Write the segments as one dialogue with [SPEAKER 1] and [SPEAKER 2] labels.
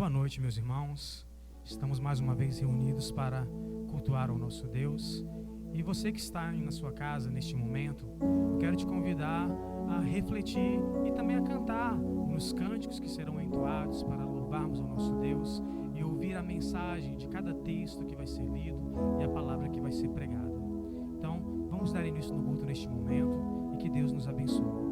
[SPEAKER 1] Boa noite, meus irmãos. Estamos mais uma vez reunidos para cultuar o nosso Deus. E você que está aí na sua casa neste momento, eu quero te convidar a refletir e também a cantar nos cânticos que serão entoados para louvarmos ao nosso Deus e ouvir a mensagem de cada texto que vai ser lido e a palavra que vai ser pregada. Então, vamos dar início no culto neste momento e que Deus nos abençoe.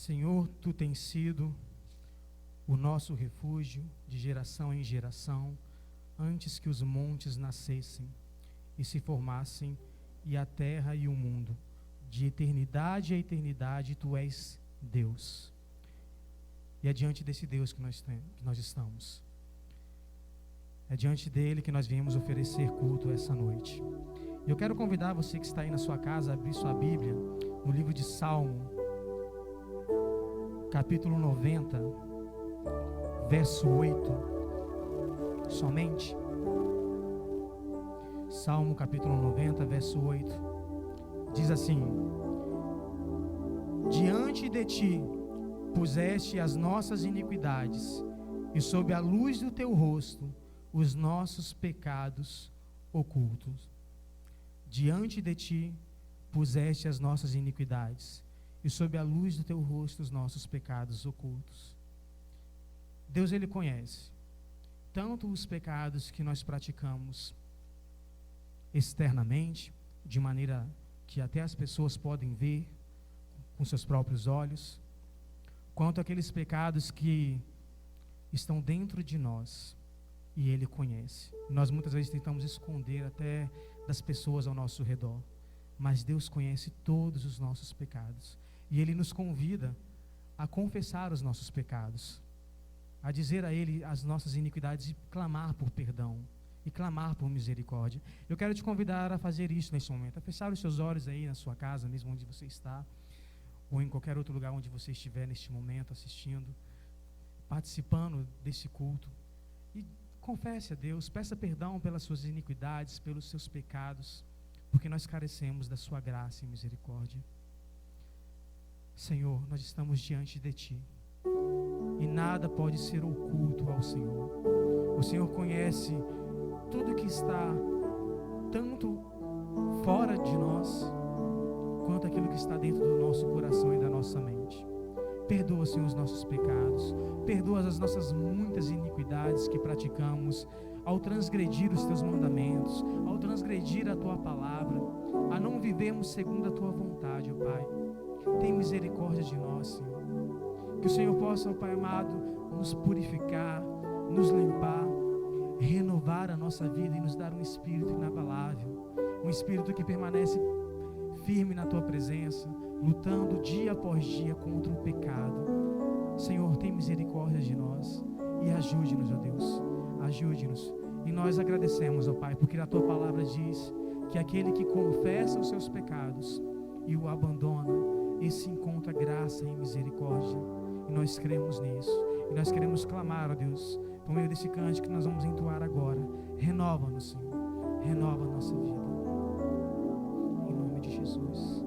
[SPEAKER 1] Senhor, Tu tens sido o nosso refúgio de geração em geração, antes que os montes nascessem e se formassem, e a terra e o mundo. De eternidade a eternidade, Tu és Deus. E é diante desse Deus que nós estamos. É diante dele que nós viemos oferecer culto essa noite. E eu quero convidar você que está aí na sua casa a abrir sua Bíblia no livro de Salmo, capítulo 90, verso 8, somente. Salmo capítulo 90, verso 8, diz assim: diante de Ti puseste as nossas iniquidades, e sob a luz do Teu rosto os nossos pecados ocultos. Diante de Ti puseste as nossas iniquidades, e sob a luz do Teu rosto os nossos pecados ocultos. Deus, Ele conhece tanto os pecados que nós praticamos externamente, de maneira que até as pessoas podem ver com seus próprios olhos, quanto aqueles pecados que estão dentro de nós, e Ele conhece. Nós muitas vezes tentamos esconder até das pessoas ao nosso redor, mas Deus conhece todos os nossos pecados, e Ele nos convida a confessar os nossos pecados, a dizer a Ele as nossas iniquidades e clamar por perdão, e clamar por misericórdia. Eu quero te convidar a fazer isso nesse momento, a fechar os seus olhos aí na sua casa, mesmo onde você está, ou em qualquer outro lugar onde você estiver neste momento assistindo, participando desse culto, e confesse a Deus, peça perdão pelas suas iniquidades, pelos seus pecados, porque nós carecemos da sua graça e misericórdia. Senhor, nós estamos diante de Ti, e nada pode ser oculto ao Senhor. O Senhor conhece tudo que está tanto fora de nós, quanto aquilo que está dentro do nosso coração e da nossa mente. Perdoa, Senhor, os nossos pecados, perdoa as nossas muitas iniquidades que praticamos ao transgredir os Teus mandamentos, ao transgredir a Tua palavra, a não vivermos segundo a Tua vontade, ó Pai. Tem misericórdia de nós, Senhor. Que o Senhor possa, ó Pai amado, nos purificar, nos limpar, renovar a nossa vida e nos dar um espírito inabalável, um espírito que permanece firme na Tua presença, lutando dia após dia contra o pecado. Senhor, tem misericórdia de nós e ajude-nos, ó Deus, ajude-nos. E nós agradecemos, ó Pai, porque a Tua palavra diz que aquele que confessa os seus pecados e o abandona, esse encontra graça e misericórdia. E nós cremos nisso. E nós queremos clamar, ó Deus, por meio desse cântico que nós vamos entoar agora. Renova-nos, Senhor. Renova a nossa vida. Em nome de Jesus.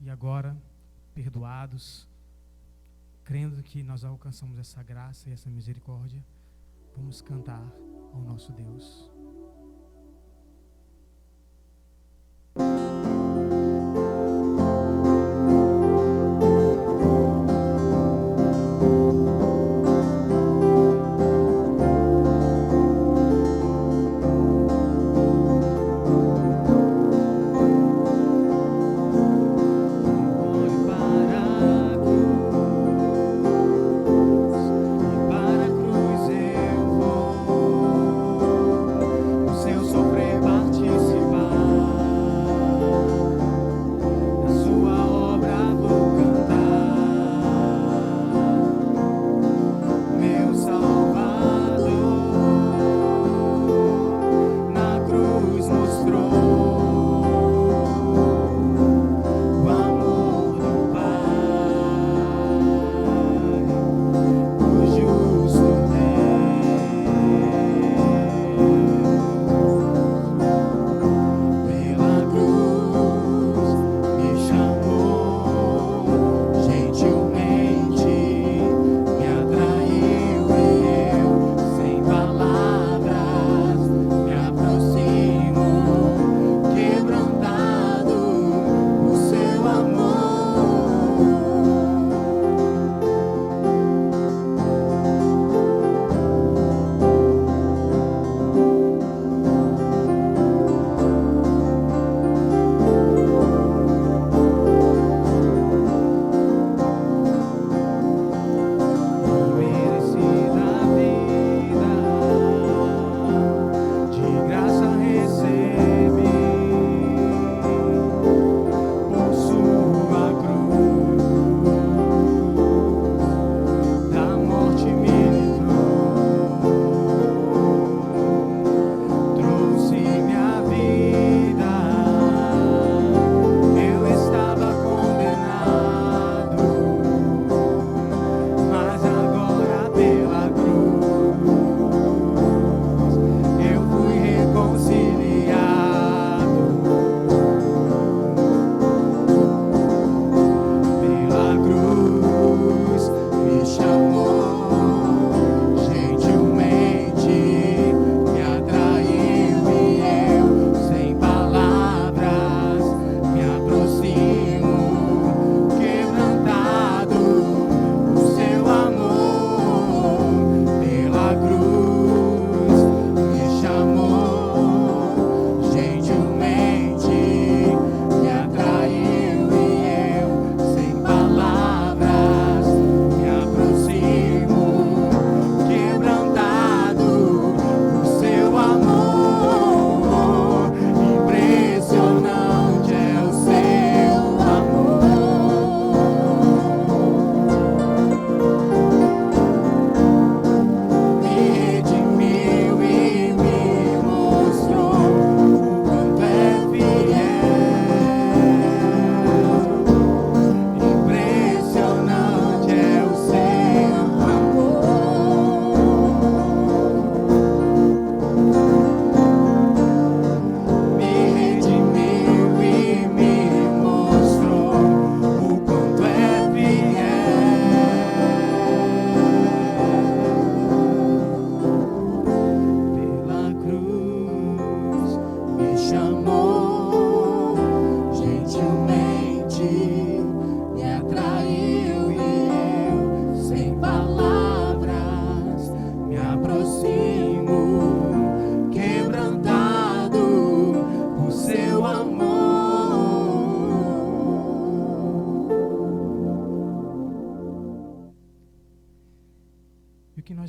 [SPEAKER 1] E agora, perdoados, crendo que nós alcançamos essa graça e essa misericórdia, vamos cantar ao nosso Deus.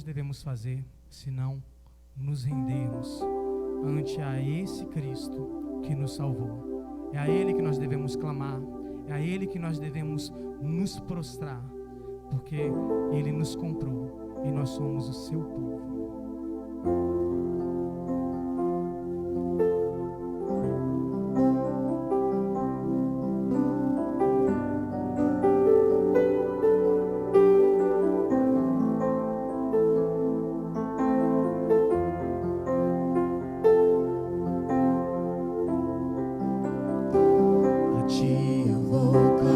[SPEAKER 1] devemos fazer senão nos rendermos ante a esse Cristo que nos salvou? É a Ele que nós devemos clamar, é a Ele que nós devemos nos prostrar, porque Ele nos comprou e nós somos o seu povo.
[SPEAKER 2] A ti eu vou cantar.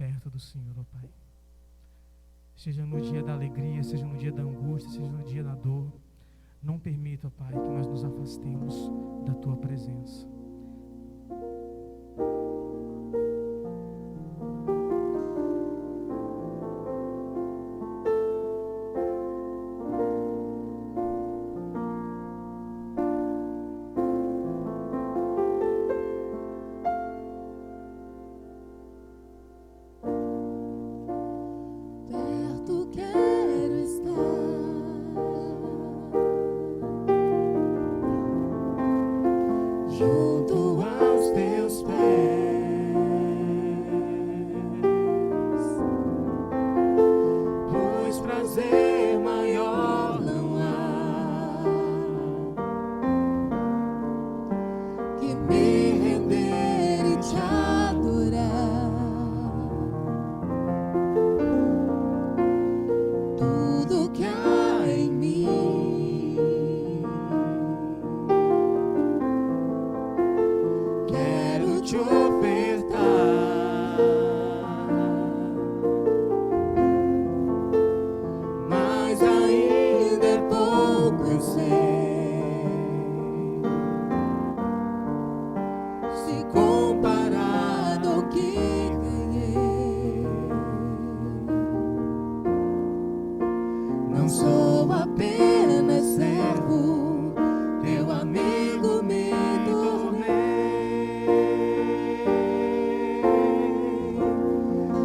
[SPEAKER 1] perto do Senhor, ó Pai. Seja no dia da alegria, seja no dia da angústia, seja no dia da dor, não permita, ó Pai, que nós nos afastemos da Tua presença.
[SPEAKER 2] Junto aos teus pés, pois prazer maior não há que me render e te adorar. Tudo que há em mim quero te ofertar, mas ainda é pouco, eu sei, se comparado ao que ganhei. Não sou apenas servo, teu amigo me tornei.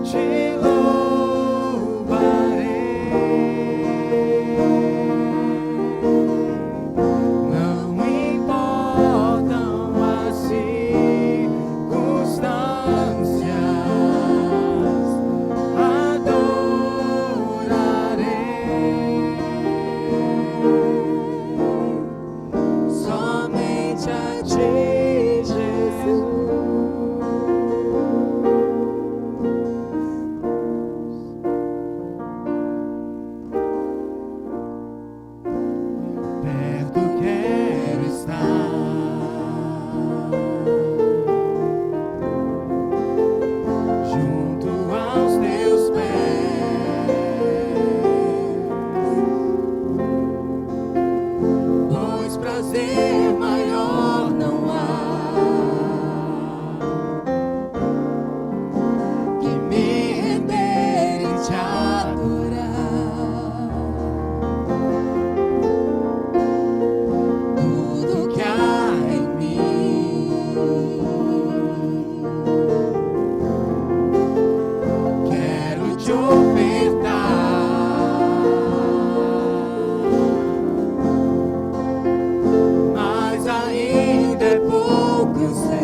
[SPEAKER 2] Te louvarei, não importam as circunstâncias, adorarei somente a ti, Jesus. Perto quero estar, junto aos teus pés, pois prazer maior não há que me render e te adorar. Tudo que há em mim quero te ofertar, mas ainda é pouco, eu sei,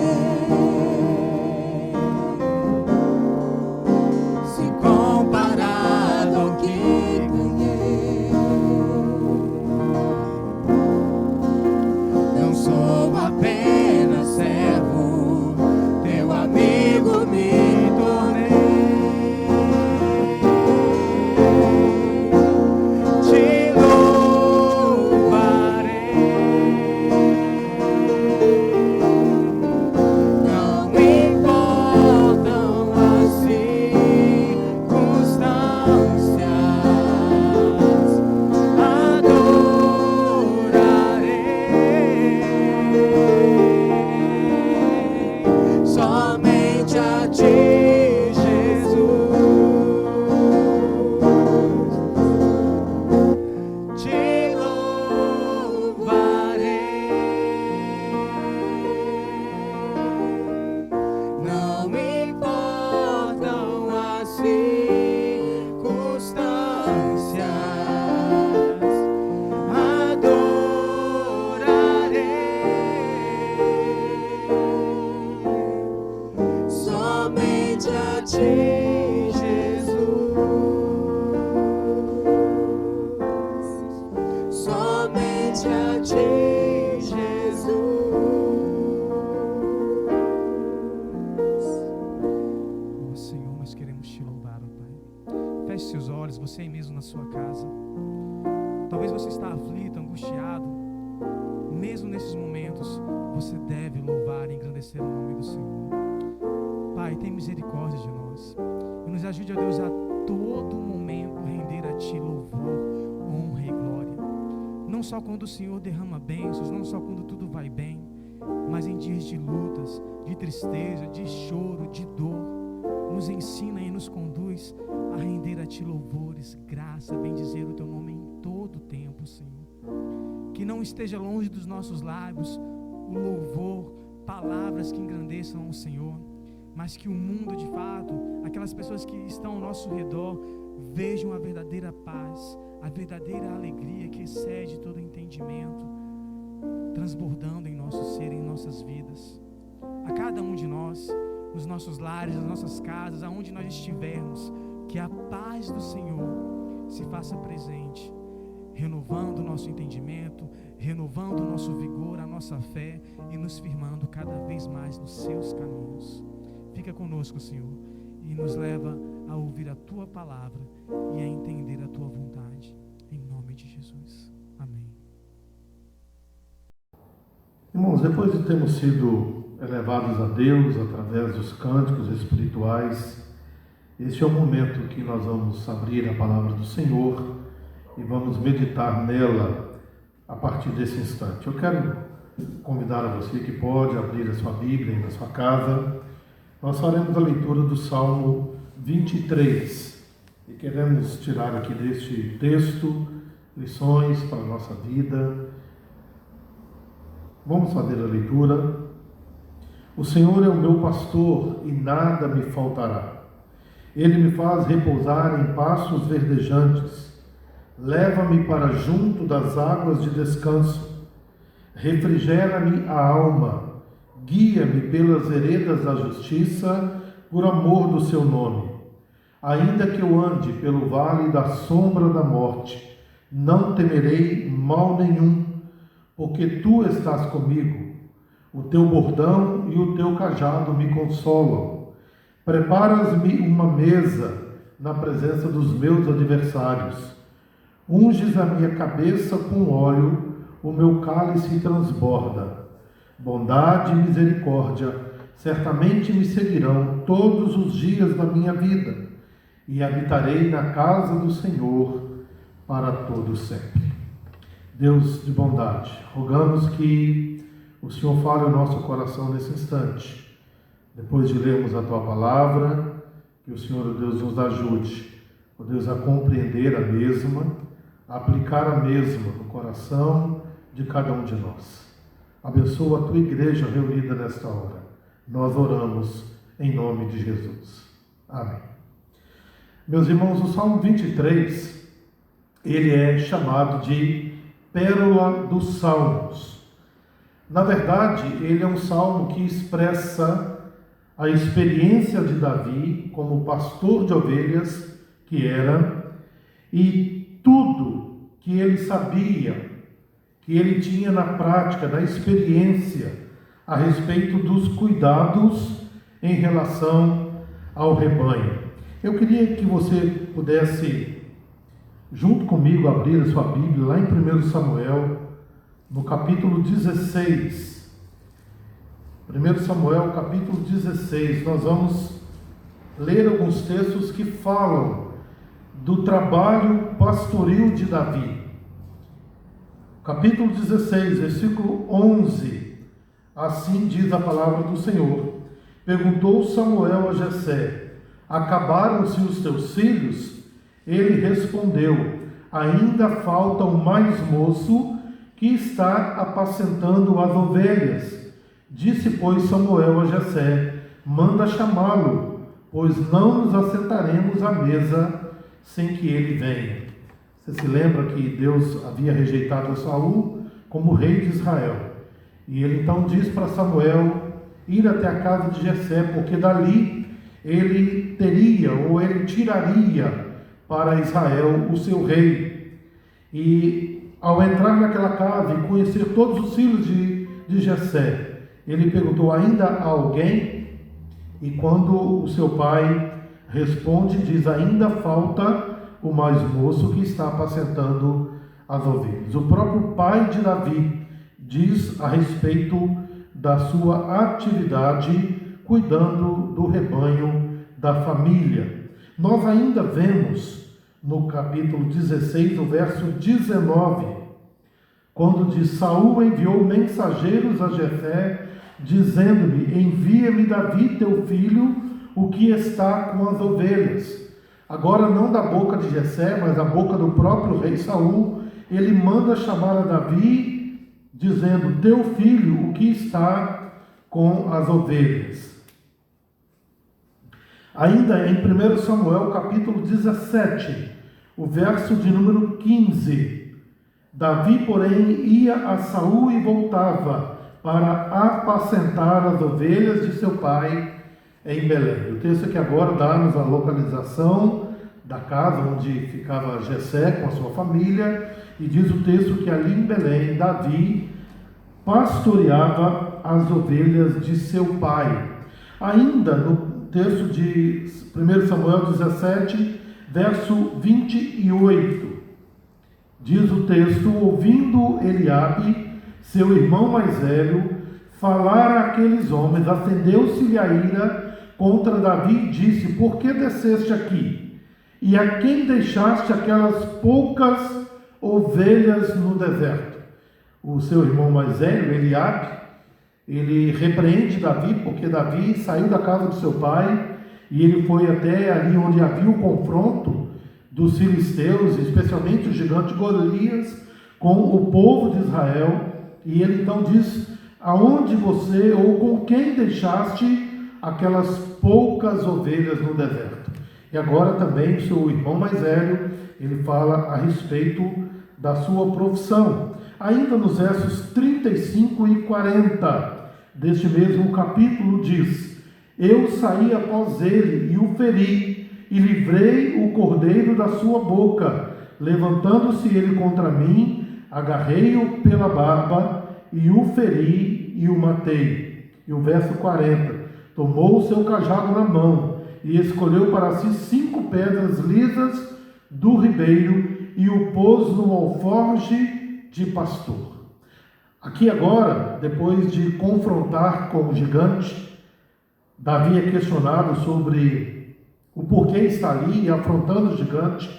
[SPEAKER 2] se comparado ao que ganhei. Não sou apenas servo, teu amigo me tornei. Te louvarei, não importam as circunstâncias, adorarei somente a ti, Jesus. Te louvarei, não importam as circunstâncias, adorarei somente a ti, Jesus. Somente a ti, Jesus.
[SPEAKER 1] Ó Senhor, nós queremos te louvar, ó Pai. Feche seus olhos, você aí mesmo na sua casa. Talvez você está aflito, angustiado. Mesmo nesses momentos, você deve louvar e engrandecer o nome do Senhor. Pai, tem misericórdia de nós. e nos ajude, ó Deus, a todo momento render a Ti louvor, honra e glória. Não só quando o Senhor derrama bênçãos, não só quando tudo vai bem, mas em dias de lutas, de tristeza, de choro, de dor. Nos ensina e nos conduz a render a Ti louvores, graça, bendizer o Teu nome em todo o tempo, Senhor. Que não esteja longe dos nossos lábios o louvor, palavras que engrandeçam o Senhor, mas que o mundo, de fato, aquelas pessoas que estão ao nosso redor, vejam a verdadeira paz, a verdadeira alegria que excede todo entendimento, transbordando em nosso ser, em nossas vidas. A cada um de nós, nos nossos lares, nas nossas casas, aonde nós estivermos, que a paz do Senhor se faça presente, renovando o nosso entendimento, renovando o nosso vigor, a nossa fé e nos firmando cada vez mais nos Seus caminhos. Fica conosco, Senhor, e nos leva a ouvir a Tua palavra e a entender a Tua vontade. Em nome de Jesus. Amém.
[SPEAKER 3] Irmãos, depois de termos sido elevados a Deus através dos cânticos espirituais, este é o momento que nós vamos abrir a palavra do Senhor e vamos meditar nela a partir desse instante. Eu quero convidar a você que pode abrir a sua Bíblia na sua casa. Nós faremos a leitura do Salmo 23 e queremos tirar aqui deste texto lições para a nossa vida. Vamos fazer a leitura. O Senhor é o meu pastor e nada me faltará. Ele me faz repousar em pastos verdejantes. Leva-me para junto das águas de descanso. Refrigera-me a alma. Guia-me pelas veredas da justiça, por amor do seu nome. Ainda que eu ande pelo vale da sombra da morte, não temerei mal nenhum, porque tu estás comigo. O teu bordão e o teu cajado me consolam. Preparas-me uma mesa na presença dos meus adversários. Unges a minha cabeça com óleo, o meu cálice transborda. Bondade e misericórdia certamente me seguirão todos os dias da minha vida, e habitarei na casa do Senhor para todo sempre. Deus de bondade, rogamos que o Senhor fale ao nosso coração nesse instante. Depois de lermos a Tua palavra, que o Senhor, Deus, nos ajude, ó Deus, a compreender a mesma, a aplicar a mesma no coração de cada um de nós. Abençoa a Tua igreja reunida nesta hora. Nós oramos em nome de Jesus. Amém. Meus irmãos, o Salmo 23, ele é chamado de Pérola dos Salmos. Na verdade, ele é um salmo que expressa a experiência de Davi como pastor de ovelhas que era, e tudo que ele sabia, que ele tinha na prática, na experiência, a respeito dos cuidados em relação ao rebanho. Eu queria que você pudesse, junto comigo, abrir a sua Bíblia lá em 1 Samuel, no capítulo 16. 1 Samuel, capítulo 16, nós vamos ler alguns textos que falam do trabalho pastoril de Davi. Capítulo 16, versículo 11, assim diz a palavra do Senhor. Perguntou Samuel a Jessé: acabaram-se os teus filhos? Ele respondeu: ainda falta o mais moço que está apacentando as ovelhas. Disse, pois, Samuel a Jessé: manda chamá-lo, pois não nos assentaremos à mesa sem que ele venha. Você se lembra que Deus havia rejeitado a Saul como rei de Israel. E ele então diz para Samuel ir até a casa de Jessé, porque dali ele teria, ou ele tiraria para Israel o seu rei. E ao entrar naquela casa e conhecer todos os filhos de Jessé, ele perguntou: ainda há alguém? E quando o seu pai responde, diz: ainda falta o mais moço que está apacentando as ovelhas. O próprio pai de Davi diz a respeito da sua atividade cuidando do rebanho da família. Nós ainda vemos no capítulo 16, o verso 19, quando diz: Saul enviou mensageiros a Jessé, dizendo-lhe: envia-me Davi, teu filho, o que está com as ovelhas. Agora não da boca de Jessé, mas da boca do próprio rei Saul, ele manda chamar a Davi, dizendo: teu filho, o que está com as ovelhas. Ainda em 1 Samuel, capítulo 17, o verso de número 15. Davi, porém, ia a Saul e voltava para apacentar as ovelhas de seu pai em Belém. O texto aqui agora dá-nos a localização da casa onde ficava Jessé com a sua família, e diz o texto que ali em Belém, Davi pastoreava as ovelhas de seu pai. Ainda no texto de 1 Samuel 17, verso 28, diz o texto: ouvindo Eliabe, seu irmão mais velho, falar àqueles homens, acendeu-se-lhe a ira contra Davi e disse: por que desceste aqui? E a quem deixaste aquelas poucas ovelhas no deserto? O seu irmão mais velho, Eliabe, ele repreende Davi, porque Davi saiu da casa do seu pai e ele foi até ali onde havia o confronto dos filisteus, especialmente o gigante Golias, com o povo de Israel. E ele então diz: aonde você ou com quem deixaste aquelas poucas ovelhas no deserto? E agora também o seu irmão mais velho, ele fala a respeito da sua profissão. Ainda nos versos 35 e 40 deste mesmo capítulo diz: eu saí após ele e o feri, e livrei o cordeiro da sua boca. Levantando-se ele contra mim, agarrei-o pela barba, e o feri e o matei. E o verso 40, tomou o seu cajado na mão, e escolheu para si 5 pedras lisas do ribeiro, e o pôs no alforje de pastor. Aqui agora, depois de confrontar com o gigante, Davi é questionado sobre o porquê está ali afrontando o gigante,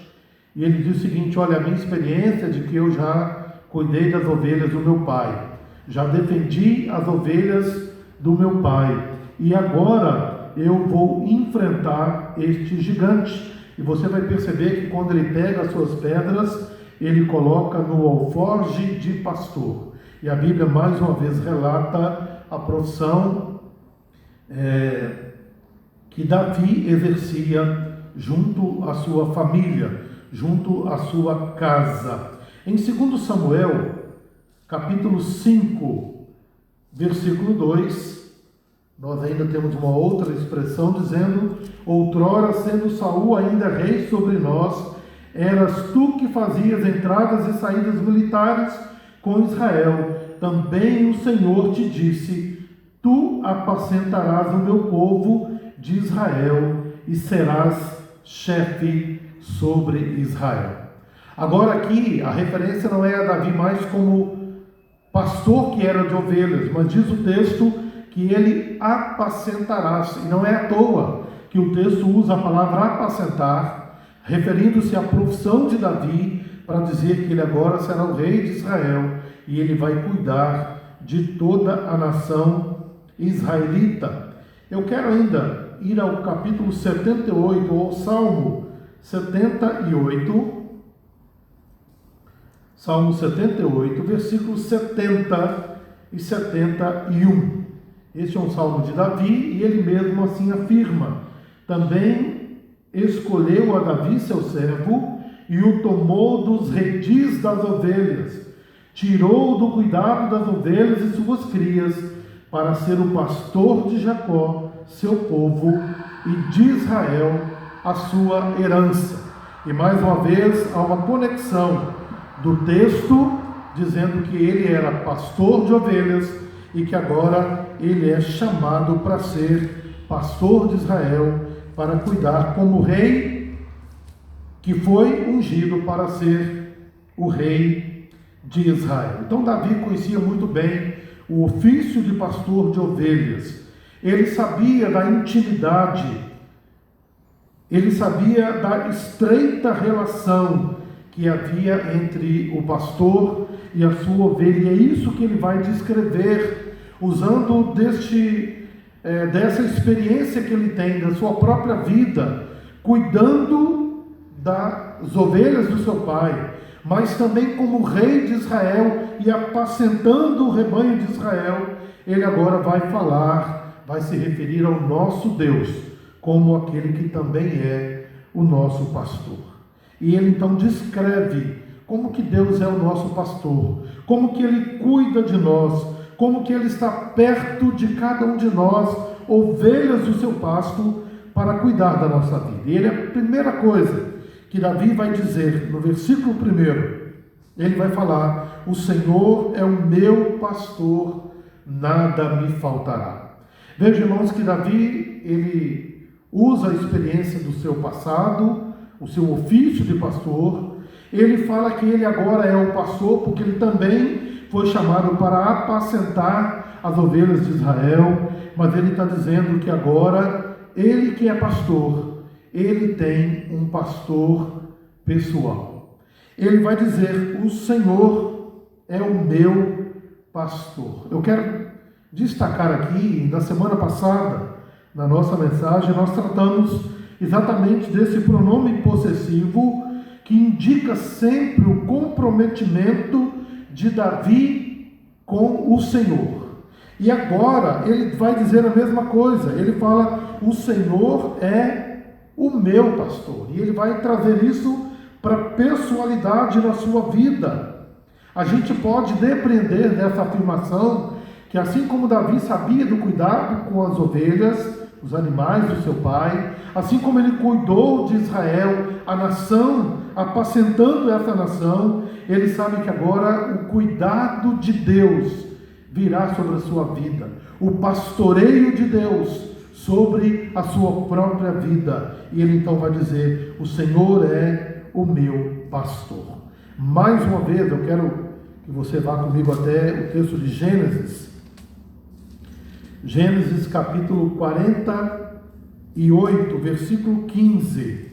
[SPEAKER 3] e ele diz o seguinte: olha, a minha experiência é de que eu já cuidei das ovelhas do meu pai, já defendi as ovelhas do meu pai, e agora eu vou enfrentar este gigante. E você vai perceber que quando ele pega as suas pedras, ele coloca no alforje de pastor. E a Bíblia mais uma vez relata a profissão que Davi exercia junto à sua família, junto à sua casa. Em 2 Samuel, capítulo 5, versículo 2, nós ainda temos uma outra expressão dizendo: outrora, sendo Saul ainda rei sobre nós, eras tu que fazias entradas e saídas militares com Israel. Também o Senhor te disse: tu apacentarás o meu povo de Israel e serás chefe sobre Israel. Agora aqui a referência não é a Davi mais como pastor que era de ovelhas, mas diz o texto que ele apacentará. E não é à toa que o texto usa a palavra apacentar, referindo-se à profissão de Davi, para dizer que ele agora será o rei de Israel e ele vai cuidar de toda a nação israelita. Eu quero ainda ir ao capítulo 78, ou Salmo 78, Salmo 78, versículos 70 e 71. Este é um salmo de Davi, e ele mesmo assim afirma: também escolheu a Davi seu servo, e o tomou dos redis das ovelhas, tirou do cuidado das ovelhas e suas crias, para ser o pastor de Jacó, seu povo, e de Israel, a sua herança. E mais uma vez há uma conexão do texto, dizendo que ele era pastor de ovelhas, e que agora ele é chamado para ser pastor de Israel, para cuidar como rei, que foi ungido para ser o rei de Israel. Então Davi conhecia muito bem o ofício de pastor de ovelhas. Ele sabia da intimidade Ele sabia da estreita relação que havia entre o pastor e a sua ovelha. E é isso que ele vai descrever, usando dessa experiência que ele tem, da sua própria vida, cuidando das ovelhas do seu pai, mas também como rei de Israel e apacentando o rebanho de Israel. Ele agora vai se referir ao nosso Deus como aquele que também é o nosso pastor. E ele então descreve como que Deus é o nosso pastor, como que ele cuida de nós, como que ele está perto de cada um de nós, ovelhas do seu pasto, para cuidar da nossa vida. E ele, a primeira coisa que Davi vai dizer no versículo 1, ele vai falar: o Senhor é o meu pastor, nada me faltará. Veja, irmãos, que Davi, ele usa a experiência do seu passado, o seu ofício de pastor. Ele fala que ele agora é o pastor porque ele também foi chamado para apacentar as ovelhas de Israel, mas ele está dizendo que agora, ele que é pastor, ele tem um pastor pessoal. Ele vai dizer: o Senhor é o meu pastor. Eu quero destacar aqui, na semana passada, na nossa mensagem, nós tratamos exatamente desse pronome possessivo que indica sempre o comprometimento de Davi com o Senhor. E agora ele vai dizer a mesma coisa. Ele fala: o Senhor é o meu pastor. E ele vai trazer isso para a pessoalidade na sua vida. A gente pode depreender dessa afirmação que, assim como Davi sabia do cuidado com as ovelhas, os animais do seu pai, assim como ele cuidou de Israel, a nação, apacentando essa nação, ele sabe que agora o cuidado de Deus virá sobre a sua vida, o pastoreio de Deus sobre a sua própria vida. E ele então vai dizer: o Senhor é o meu pastor. Mais uma vez, eu quero que você vá comigo até o texto de Gênesis capítulo 48, versículo 15.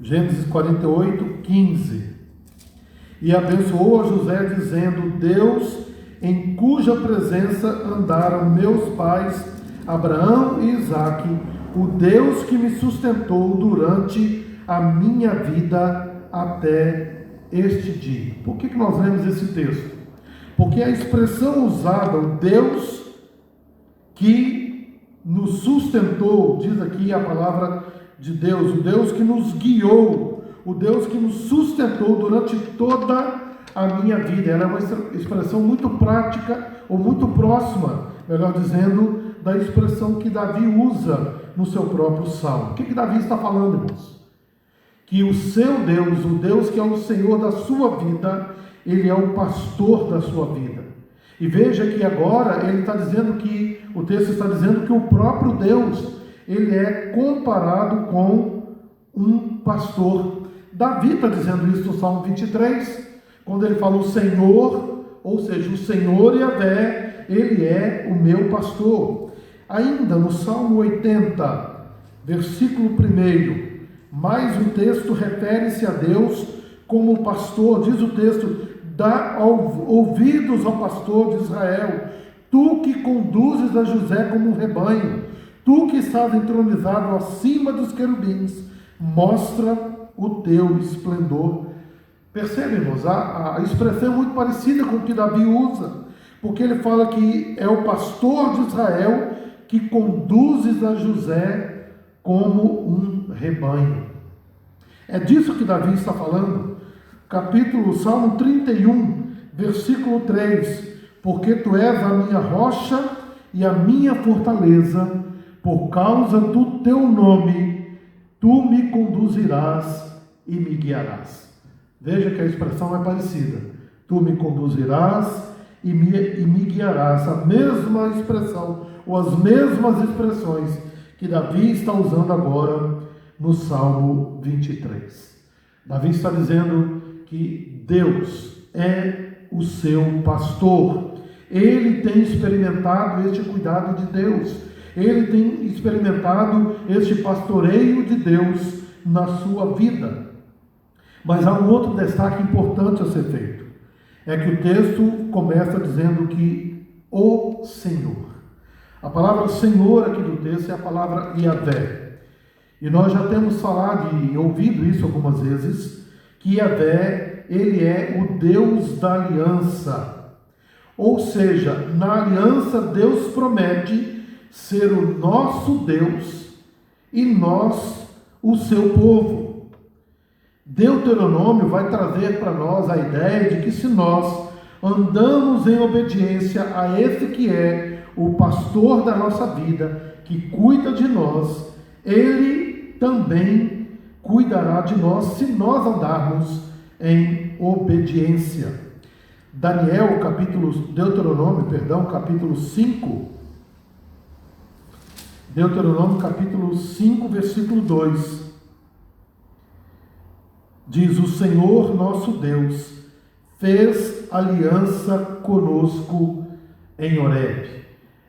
[SPEAKER 3] Gênesis 48, 15. E abençoou a José, dizendo: Deus, em cuja presença andaram meus pais Abraão e Isaque, o Deus que me sustentou durante a minha vida até este dia. Por que nós lemos esse texto? Porque a expressão usada, o Deus que nos sustentou, diz aqui a palavra de Deus, o Deus que nos guiou, o Deus que nos sustentou durante toda a minha vida. Ela é uma expressão muito prática, ou muito próxima, melhor dizendo, da expressão que Davi usa no seu próprio salmo. O que Davi está falando, irmãos? Que o seu Deus, o Deus que é o Senhor da sua vida, ele é o pastor da sua vida. E veja que agora ele está dizendo que, o texto está dizendo que o próprio Deus, ele é comparado com um pastor. Davi está dizendo isso no Salmo 23, quando ele fala o Senhor, ou seja, o Senhor Yahvé, ele é o meu pastor. Ainda no Salmo 80, versículo 1, mais um texto refere-se a Deus como pastor. Diz o texto: dá ouvidos ao pastor de Israel, tu que conduzes a José como um rebanho, tu que estás entronizado acima dos querubins, mostra o teu esplendor. Percebe, irmãos, a expressão é muito parecida com o que Davi usa, porque ele fala que é o pastor de Israel que conduzes a José como um rebanho. É disso que Davi está falando. Salmo 31, versículo 3: porque tu és a minha rocha e a minha fortaleza, por causa do teu nome, tu me conduzirás e me guiarás. Veja que a expressão é parecida. Tu me conduzirás e me guiarás. A mesma expressão, ou as mesmas expressões que Davi está usando agora no Salmo 23. Davi está dizendo que Deus é o seu pastor. Ele tem experimentado este cuidado de Deus. ele tem experimentado este pastoreio de Deus na sua vida. Mas há um outro destaque importante a ser feito. É que o texto começa dizendo que o Senhor. A palavra Senhor aqui do texto é a palavra Yahvé. E nós já temos falado e ouvido isso algumas vezes, que Yahvé, ele é o Deus da aliança. Ou seja, na aliança Deus promete ser o nosso Deus e nós o seu povo. Deuteronômio vai trazer para nós a ideia de que se nós andamos em obediência a esse que é o pastor da nossa vida, que cuida de nós, ele também cuidará de nós se nós andarmos em obediência. Deuteronômio capítulo 5. Deuteronômio capítulo 5, versículo 2. Diz: o Senhor nosso Deus fez aliança conosco em Horebe.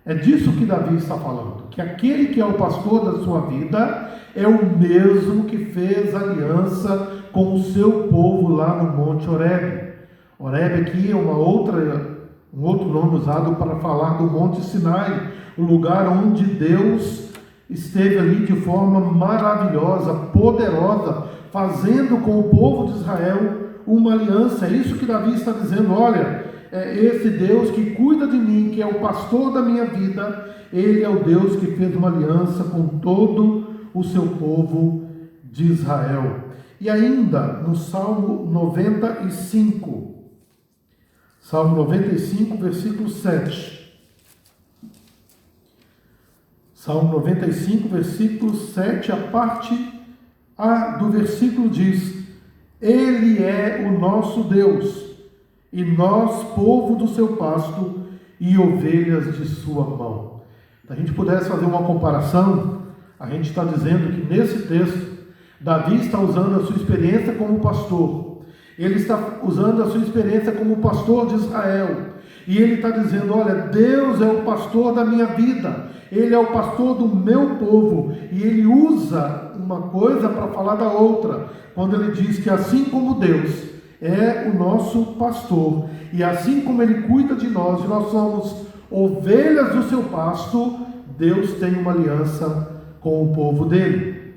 [SPEAKER 3] É disso que Davi está falando, que aquele que é o pastor da sua vida é o mesmo que fez aliança com o seu povo lá no Monte Horebe. Horebe aqui é um outro nome usado para falar do Monte Sinai, o lugar onde Deus esteve ali de forma maravilhosa, poderosa, fazendo com o povo de Israel uma aliança. É isso que Davi está dizendo: olha, esse Deus que cuida de mim, que é o pastor da minha vida, ele é o Deus que fez uma aliança com todo o seu povo de Israel. E ainda no Salmo 95, versículo 7. Salmo 95, versículo 7, a parte A do versículo diz: ele é o nosso Deus, e nós, povo do seu pasto e ovelhas de sua mão. Se a gente pudesse fazer uma comparação, a gente está dizendo que nesse texto, Davi está usando a sua experiência como pastor. Ele está usando a sua experiência como pastor de Israel. E ele está dizendo: olha, Deus é o pastor da minha vida. Ele é o pastor do meu povo. E ele usa uma coisa para falar da outra. Quando ele diz que assim como Deus é o nosso pastor, e assim como ele cuida de nós, e nós somos ovelhas do seu pasto, Deus tem uma aliança com o povo dele.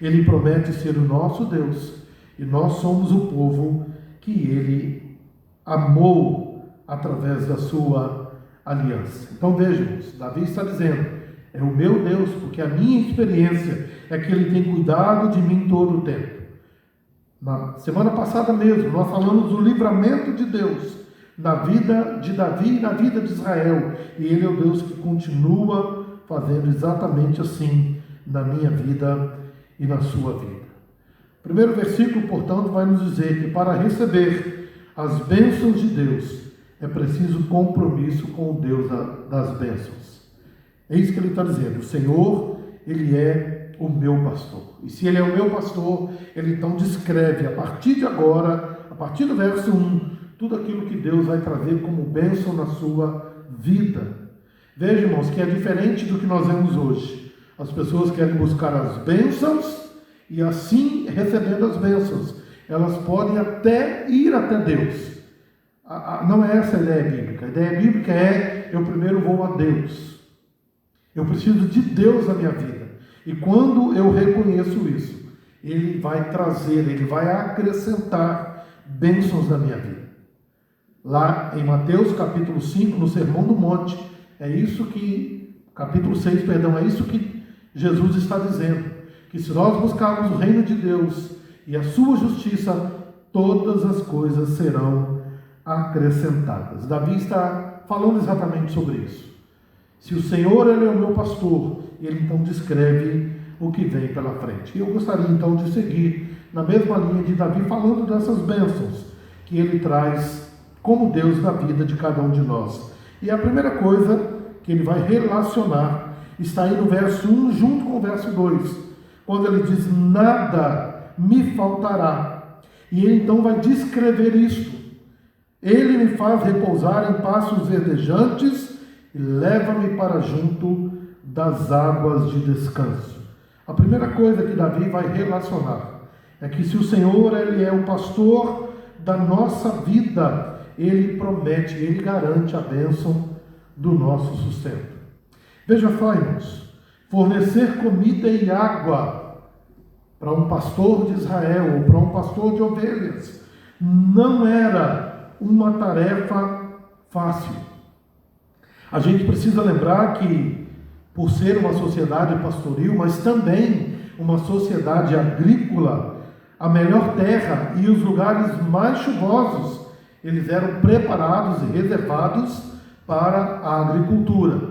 [SPEAKER 3] Ele promete ser o nosso Deus, e nós somos o povo que ele amou através da sua aliança. Então vejamos, Davi está dizendo: é o meu Deus, porque a minha experiência é que ele tem cuidado de mim todo o tempo. Na semana passada mesmo, nós falamos do livramento de Deus na vida de Davi e na vida de Israel. E ele é o Deus que continua fazendo exatamente assim na minha vida e na sua vida. O primeiro versículo, portanto, vai nos dizer que para receber as bênçãos de Deus é preciso compromisso com o Deus das bênçãos. É isso que ele está dizendo: o Senhor, ele é o meu pastor. E se ele é o meu pastor, ele então descreve a partir de agora, a partir do verso 1, tudo aquilo que Deus vai trazer como bênção na sua vida. Veja, irmãos, que é diferente do que nós vemos hoje. As pessoas querem buscar as bênçãos e assim, recebendo as bênçãos, elas podem até ir até Deus. Não é essa a ideia bíblica. A ideia bíblica é: eu primeiro vou a Deus. Eu preciso de Deus na minha vida. E quando eu reconheço isso, ele vai trazer, ele vai acrescentar bênçãos na minha vida. Lá em Mateus capítulo 5, no Sermão do Monte, capítulo 6, é isso que Jesus está dizendo: que se nós buscarmos o reino de Deus e a sua justiça, todas as coisas serão acrescentadas. Davi está falando exatamente sobre isso. Se o Senhor, ele é o meu pastor, ele então descreve o que vem pela frente. E eu gostaria então de seguir na mesma linha de Davi, falando dessas bênçãos que ele traz como Deus na vida de cada um de nós. E a primeira coisa que ele vai relacionar está aí no verso 1 junto com o verso 2, quando ele diz: nada me faltará. E ele então vai descrever isto: ele me faz repousar em pastos verdejantes e leva-me para junto das águas de descanso. A primeira coisa que Davi vai relacionar é que se o Senhor ele é o pastor da nossa vida, ele promete, ele garante a bênção do nosso sustento. Veja só, irmãos, fornecer comida e água para um pastor de Israel ou para um pastor de ovelhas não era uma tarefa fácil. A gente precisa lembrar que, por ser uma sociedade pastoril, mas também uma sociedade agrícola, a melhor terra e os lugares mais chuvosos, eles eram preparados e reservados para a agricultura.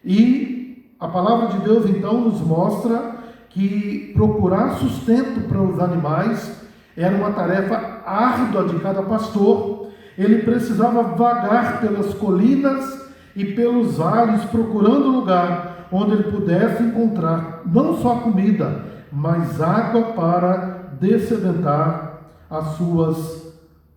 [SPEAKER 3] E a palavra de Deus então nos mostra que procurar sustento para os animais era uma tarefa árdua de cada pastor. Ele precisava vagar pelas colinas e pelos vales, procurando lugar onde ele pudesse encontrar não só comida, mas água para dessedentar as suas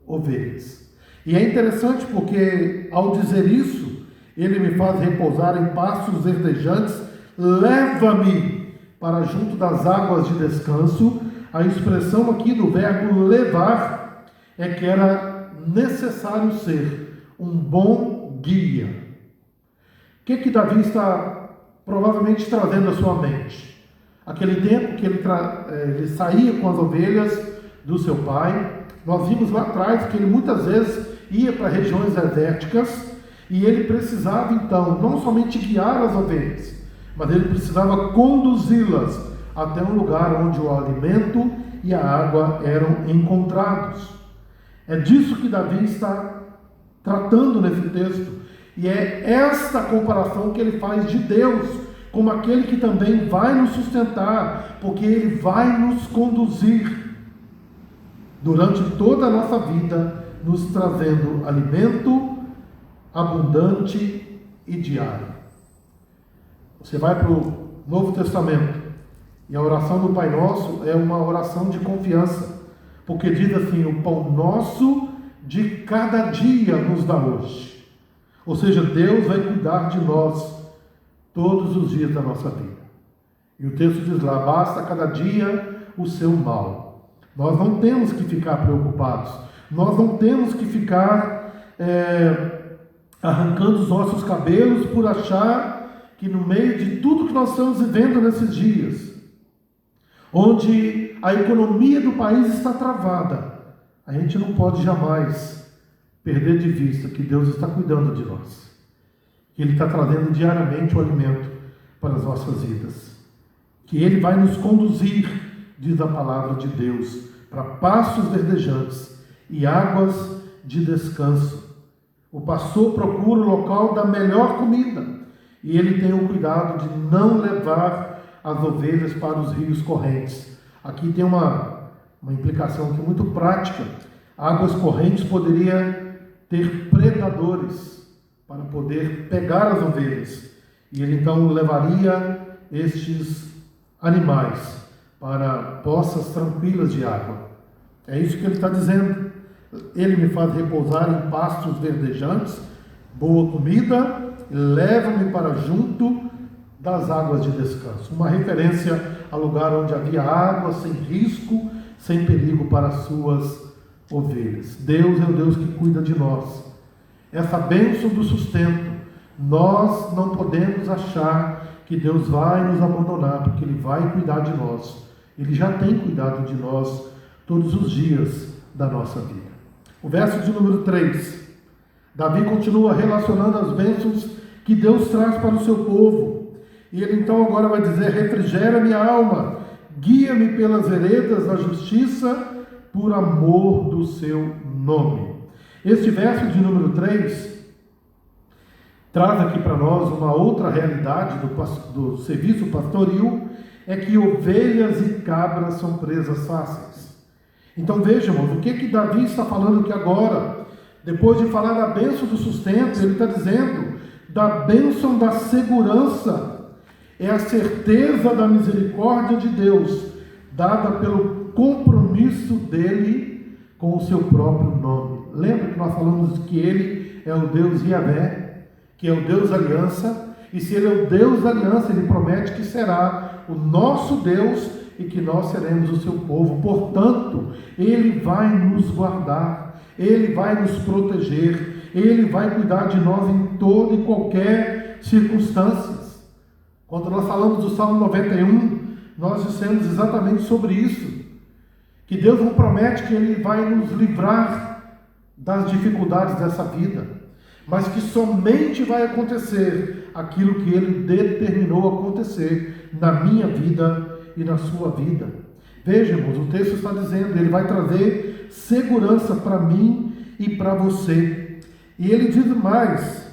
[SPEAKER 3] ovelhas. E é interessante porque, ao dizer isso, ele me faz repousar em pastos verdejantes, leva-me para junto das águas de descanso. A expressão aqui do verbo levar é que era necessário ser um bom guia. O que Davi está provavelmente trazendo à sua mente? Aquele tempo que ele saía com as ovelhas do seu pai. Nós vimos lá atrás que ele muitas vezes ia para regiões desérticas e ele precisava então não somente guiar as ovelhas, mas ele precisava conduzi-las até um lugar onde o alimento e a água eram encontrados. É disso que Davi está tratando nesse texto. E é esta comparação que ele faz de Deus como aquele que também vai nos sustentar, porque ele vai nos conduzir durante toda a nossa vida, nos trazendo alimento abundante e diário. Você vai para o Novo Testamento e a oração do Pai Nosso é uma oração de confiança, porque diz assim: o pão nosso de cada dia nos dá hoje. Ou seja, Deus vai cuidar de nós todos os dias da nossa vida. E o texto diz lá: basta cada dia o seu mal. Nós não temos que ficar preocupados. Nós não temos que ficar arrancando os nossos cabelos por achar que no meio de tudo que nós estamos vivendo nesses dias, onde a economia do país está travada, a gente não pode jamais perder de vista que Deus está cuidando de nós, que Ele está trazendo diariamente o alimento para as nossas vidas, que Ele vai nos conduzir, diz a palavra de Deus, para pastos verdejantes e águas de descanso. O pastor procura o local da melhor comida e ele tem o cuidado de não levar as ovelhas para os rios correntes. Aqui tem uma implicação aqui muito prática. Águas correntes poderia ter predadores para poder pegar as ovelhas. E ele então levaria estes animais para poças tranquilas de água. É isso que ele está dizendo. Ele me faz repousar em pastos verdejantes, boa comida, leva-me para junto das águas de descanso. Uma referência a lugar onde havia água, sem risco, sem perigo para as suas ovelhas. Deus é o Deus que cuida de nós. Essa bênção do sustento, nós não podemos achar que Deus vai nos abandonar, porque Ele vai cuidar de nós. Ele já tem cuidado de nós todos os dias da nossa vida. O verso de número 3, Davi continua relacionando as bênçãos que Deus traz para o seu povo. E ele então agora vai dizer: refrigera minha alma, guia-me pelas veredas da justiça, por amor do seu nome. Este verso de número 3 traz aqui para nós uma outra realidade do serviço pastoril, é que ovelhas e cabras são presas fáceis. Então vejam, o que Davi está falando aqui agora? Depois de falar da bênção do sustento, ele está dizendo da bênção da segurança. É a certeza da misericórdia de Deus, dada pelo compromisso dele com o seu próprio nome. Lembra que nós falamos que ele é o Deus Yahvé, que é o Deus aliança, E se Ele é o Deus da aliança, Ele promete que será o nosso Deus e que nós seremos o seu povo. Portanto, Ele vai nos guardar, Ele vai nos proteger, Ele vai cuidar de nós em toda e qualquer circunstância. Quando nós falamos do Salmo 91, nós dissemos exatamente sobre isso, que Deus nos promete que Ele vai nos livrar das dificuldades dessa vida, mas que somente vai acontecer aquilo que Ele determinou acontecer na minha vida e na sua vida. Veja, irmãos, o texto está dizendo, Ele vai trazer segurança para mim e para você. E Ele diz mais: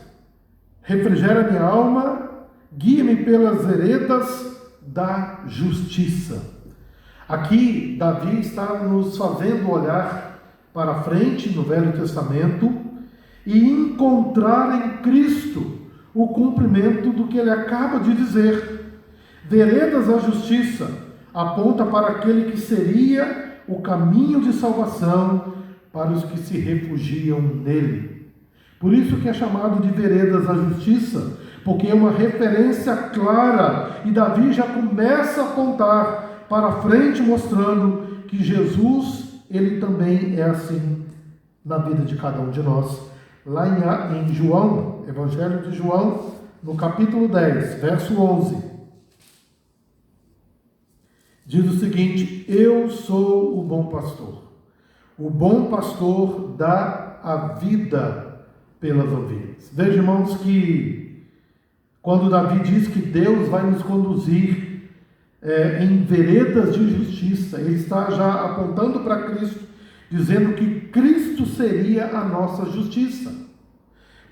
[SPEAKER 3] refrigera minha alma, guia-me pelas veredas da justiça. Aqui, Davi está nos fazendo olhar para frente no Velho Testamento e encontrar em Cristo o cumprimento do que ele acaba de dizer. Veredas da justiça aponta para aquele que seria o caminho de salvação para os que se refugiam nele. Por isso que é chamado de veredas da justiça, porque é uma referência clara, e Davi já começa a apontar para frente, mostrando que Jesus, Ele também é assim na vida de cada um de nós. Lá em João, Evangelho de João, no capítulo 10, verso 11, diz o seguinte: eu sou o bom pastor. O bom pastor dá a vida pelas ovelhas. Veja, irmãos, que quando Davi diz que Deus vai nos conduzir em veredas de justiça, ele está já apontando para Cristo, dizendo que Cristo seria a nossa justiça.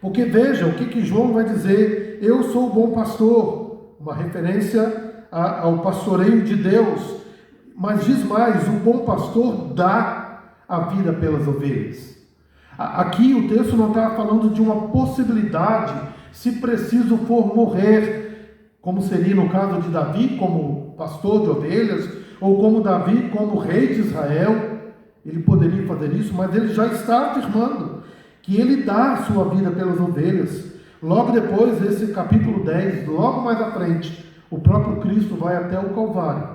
[SPEAKER 3] Porque veja, o que João vai dizer: eu sou o bom pastor, uma referência ao pastoreio de Deus. Mas diz mais: o bom pastor dá a vida pelas ovelhas. Aqui o texto não está falando de uma possibilidade, se preciso for morrer, como seria no caso de Davi como pastor de ovelhas, ou como Davi como rei de Israel. Ele poderia fazer isso, mas ele já está afirmando que ele dá a sua vida pelas ovelhas. Logo depois desse capítulo 10, logo mais à frente, o próprio Cristo vai até o Calvário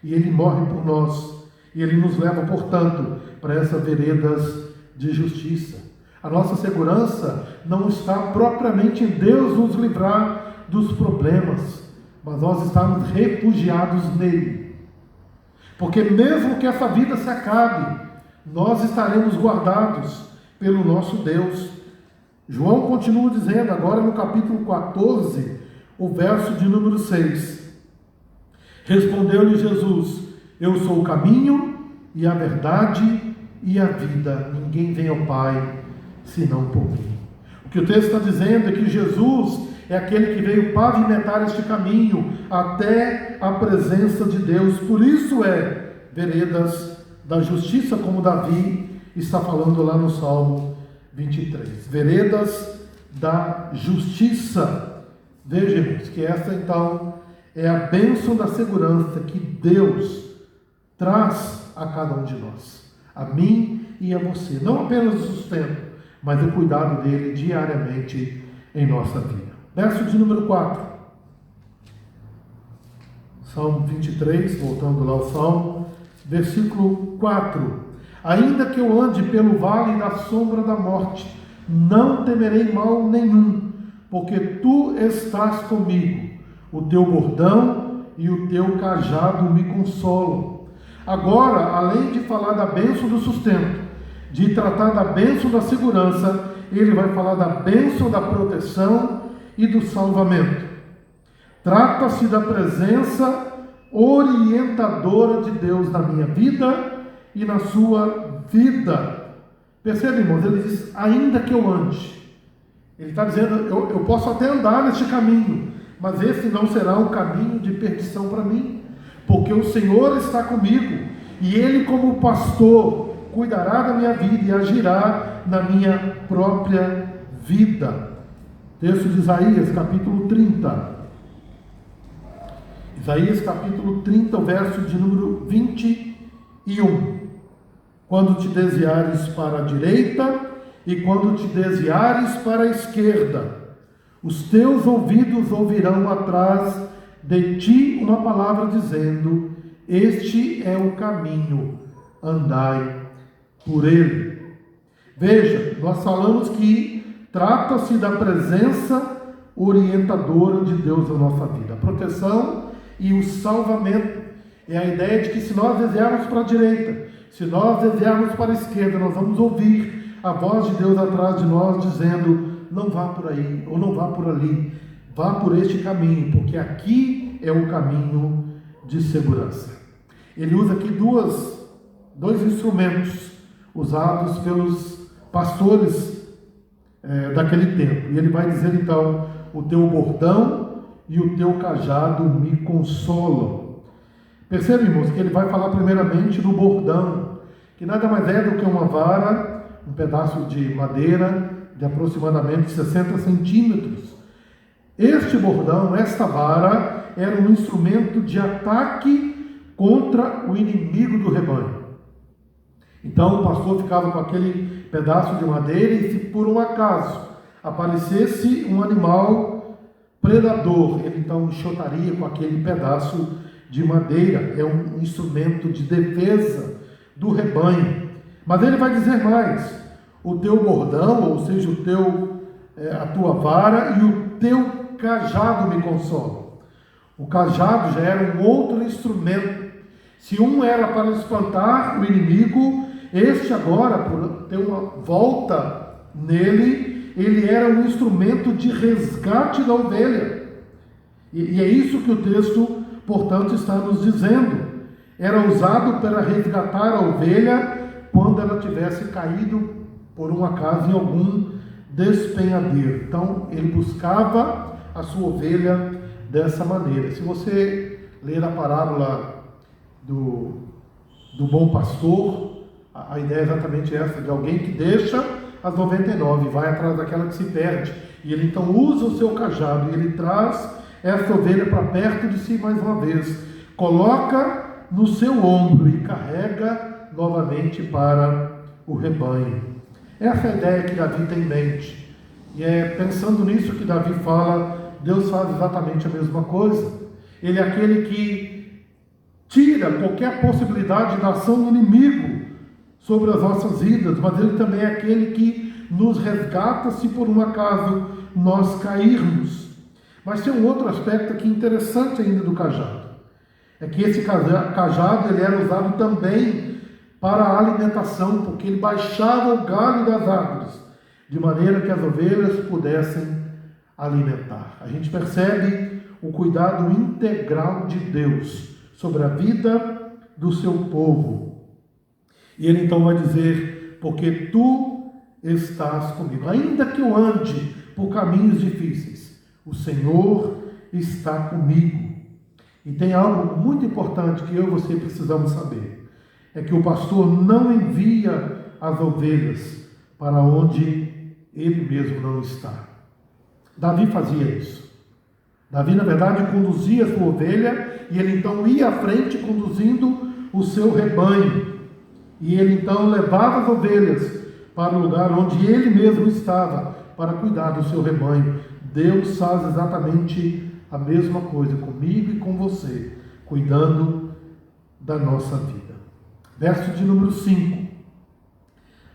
[SPEAKER 3] e ele morre por nós, e ele nos leva, portanto, para essas veredas de justiça. A nossa segurança não está propriamente em Deus nos livrar dos problemas, mas nós estamos refugiados nele. Porque mesmo que essa vida se acabe, nós estaremos guardados pelo nosso Deus. João continua dizendo, agora no capítulo 14, o verso de número 6. Respondeu-lhe Jesus: eu sou o caminho e a verdade e a vida. Ninguém vem ao Pai senão por mim. O que o texto está dizendo é que Jesus é aquele que veio pavimentar este caminho até a presença de Deus. Por isso veredas da justiça, como Davi está falando lá no Salmo 23. Veredas da justiça. Veja, irmãos, que essa então é a bênção da segurança que Deus traz a cada um de nós, a mim e a você. Não apenas o sustento, mas o cuidado dele diariamente em nossa vida. Verso de número 4. Salmo 23, voltando lá ao Salmo, versículo 4. Ainda que eu ande pelo vale da sombra da morte, não temerei mal nenhum, porque tu estás comigo. O teu bordão e o teu cajado me consolam. Agora, além de falar da bênção do sustento, de tratar da bênção da segurança, ele vai falar da bênção da proteção e do salvamento. Trata-se da presença orientadora de Deus na minha vida e na sua vida. Percebe, irmãos? Ele diz, ainda que eu ande. Ele está dizendo, eu posso até andar neste caminho, mas esse não será um caminho de perdição para mim, porque o Senhor está comigo, e Ele, como pastor, cuidará da minha vida e agirá na minha própria vida. Texto de Isaías, capítulo 30. Isaías, capítulo 30, o verso de número 21. Quando te desviares para a direita e quando te desviares para a esquerda, Os teus ouvidos ouvirão atrás de ti uma palavra dizendo: este é o caminho, andai por ele. Veja, nós falamos que trata-se da presença orientadora de Deus na nossa vida. A proteção e o salvamento. É a ideia de que se nós desviarmos para a direita, se nós desviarmos para a esquerda, nós vamos ouvir a voz de Deus atrás de nós dizendo: não vá por aí, ou não vá por ali, vá por este caminho, porque aqui é o caminho de segurança. Ele usa aqui dois instrumentos usados pelos pastores daquele tempo. E ele vai dizer então: o teu bordão e o teu cajado me consolam. Percebe, irmãos, que ele vai falar primeiramente do bordão, que nada mais é do que uma vara, um pedaço de madeira de aproximadamente 60 centímetros. Este bordão, esta vara, era um instrumento de ataque contra o inimigo do rebanho. Então o pastor ficava com aquele pedaço de madeira e, se por um acaso aparecesse um animal predador, ele então enxotaria com aquele pedaço de madeira. É um instrumento de defesa do rebanho. Mas ele vai dizer mais: o teu bordão, ou seja, a tua vara e o teu cajado me consolam. O cajado já era um outro instrumento. Se um era para espantar o inimigo, este agora, por ter uma volta nele, ele era um instrumento de resgate da ovelha. E é isso que o texto, portanto, está nos dizendo. Era usado para resgatar a ovelha quando ela tivesse caído, por um acaso, em algum despenhadeiro. Então, ele buscava a sua ovelha dessa maneira. Se você ler a parábola do bom pastor, a ideia é exatamente essa, de alguém que deixa as 99 e vai atrás daquela que se perde. E ele então usa o seu cajado e ele traz essa ovelha para perto de si mais uma vez, coloca no seu ombro e carrega novamente para o rebanho. Essa é a ideia que Davi tem em mente. E é pensando nisso que Davi fala: Deus faz exatamente a mesma coisa. Ele é aquele que tira qualquer possibilidade da ação do inimigo sobre as nossas vidas, mas ele também é aquele que nos resgata se por um acaso nós cairmos. Mas tem um outro aspecto aqui interessante ainda do cajado. É que esse cajado ele era usado também para a alimentação, porque ele baixava o galho das árvores, de maneira que as ovelhas pudessem alimentar. A gente percebe o cuidado integral de Deus sobre a vida do seu povo. E ele então vai dizer: porque tu estás comigo. Ainda que eu ande por caminhos difíceis, o Senhor está comigo. E tem algo muito importante que eu e você precisamos saber. É que o pastor não envia as ovelhas para onde ele mesmo não está. Davi fazia isso. Davi, na verdade, conduzia a sua ovelha e ele então ia à frente conduzindo o seu rebanho. E ele então levava as ovelhas para o lugar onde ele mesmo estava para cuidar do seu rebanho. Deus faz exatamente a mesma coisa comigo e com você, cuidando da nossa vida. Verso de número 5,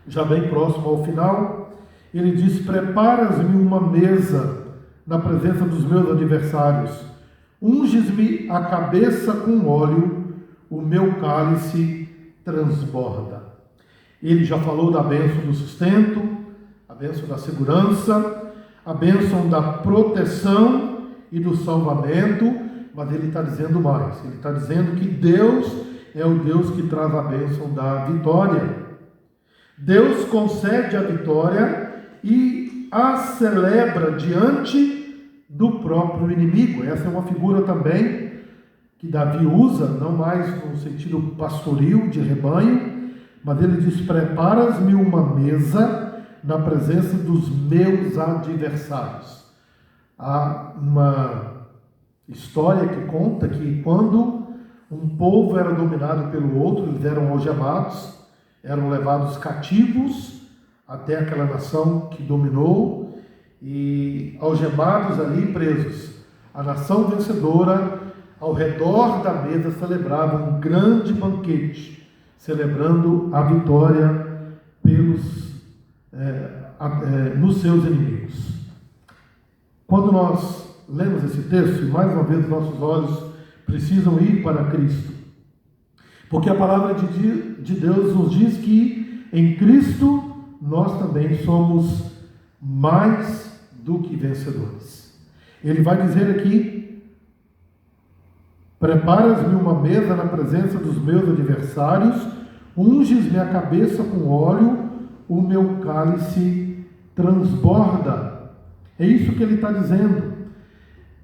[SPEAKER 3] já bem próximo ao final, ele diz: preparas-me uma mesa na presença dos meus adversários, unges-me a cabeça com óleo, o meu cálice transborda. Ele já falou da bênção do sustento, a bênção da segurança, a bênção da proteção e do salvamento, mas ele está dizendo mais. Ele está dizendo que Deus é o Deus que traz a bênção da vitória. Deus concede a vitória e a celebra diante do próprio inimigo. Essa é uma figura também que Davi usa, não mais no sentido pastoril de rebanho, mas ele diz: preparas-me uma mesa na presença dos meus adversários. Há uma história que conta que quando um povo era dominado pelo outro, eles eram algemados, eram levados cativos até aquela nação que dominou, e algemados ali, presos. A nação vencedora, ao redor da mesa, celebrava um grande banquete, celebrando a vitória nos seus inimigos. Quando nós lemos esse texto, e mais uma vez nossos olhos precisam ir para Cristo, porque a palavra de Deus nos diz que em Cristo nós também somos mais do que vencedores. Ele vai dizer aqui: preparas-me uma mesa na presença dos meus adversários, unges-me a cabeça com óleo, o meu cálice transborda. É isso que ele está dizendo.